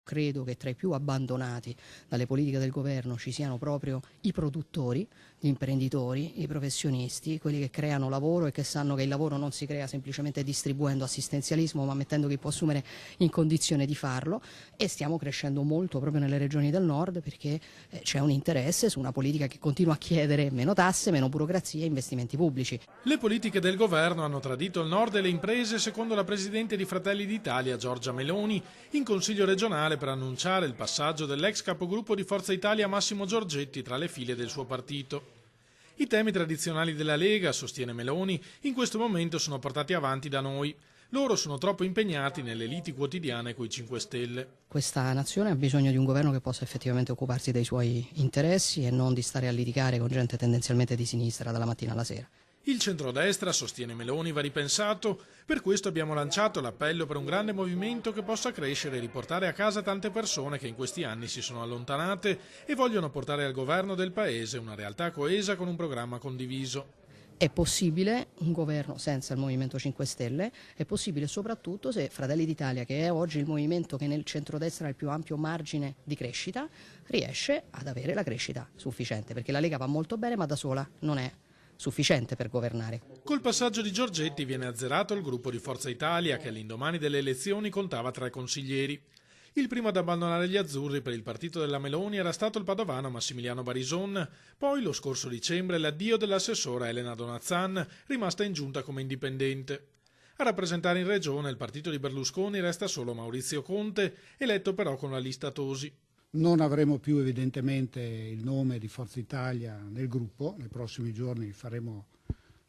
credo che tra i più abbandonati dalle politiche del governo ci siano proprio i produttori, gli imprenditori, i professionisti, quelli che creano lavoro e che sanno che il lavoro non si crea semplicemente distribuendo assistenzialismo, ma mettendo chi può assumere in condizione di farlo, e stiamo crescendo molto proprio nelle regioni del nord perché c'è un interesse su una politica che continua a chiedere meno tasse, meno burocrazia e investimenti pubblici. Le politiche del governo hanno tradito il nord e le imprese, secondo la presidente di Fratelli d'Italia Giorgia Meloni, in Consiglio regionale per annunciare il passaggio dell'ex capogruppo di Forza Italia Massimo Giorgetti tra le file del suo partito. I temi tradizionali della Lega, sostiene Meloni, in questo momento sono portati avanti da noi. Loro sono troppo impegnati nelle liti quotidiane coi 5 Stelle. Questa nazione ha bisogno di un governo che possa effettivamente occuparsi dei suoi interessi e non di stare a litigare con gente tendenzialmente di sinistra dalla mattina alla sera. Il centrodestra, sostiene Meloni, va ripensato. Per questo abbiamo lanciato l'appello per un grande movimento che possa crescere e riportare a casa tante persone che in questi anni si sono allontanate e vogliono portare al governo del Paese una realtà coesa con un programma condiviso. È possibile un governo senza il Movimento 5 Stelle, è possibile soprattutto se Fratelli d'Italia, che è oggi il movimento che nel centrodestra ha il più ampio margine di crescita, riesce ad avere la crescita sufficiente, perché la Lega va molto bene ma da sola non è sufficiente per governare. Col passaggio di Giorgetti viene azzerato il gruppo di Forza Italia che all'indomani delle elezioni contava 3 consiglieri. Il primo ad abbandonare gli azzurri per il partito della Meloni era stato il padovano Massimiliano Barison, poi lo scorso dicembre l'addio dell'assessora Elena Donazzan, rimasta in giunta come indipendente. A rappresentare in regione il partito di Berlusconi resta solo Maurizio Conte, eletto però con la lista Tosi. Non avremo più evidentemente il nome di Forza Italia nel gruppo, nei prossimi giorni faremo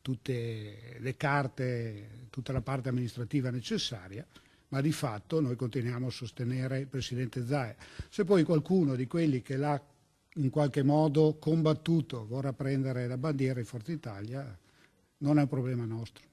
tutte le carte, tutta la parte amministrativa necessaria, ma di fatto noi continuiamo a sostenere il Presidente Zaia. Se poi qualcuno di quelli che l'ha in qualche modo combattuto vorrà prendere la bandiera di Forza Italia, non è un problema nostro.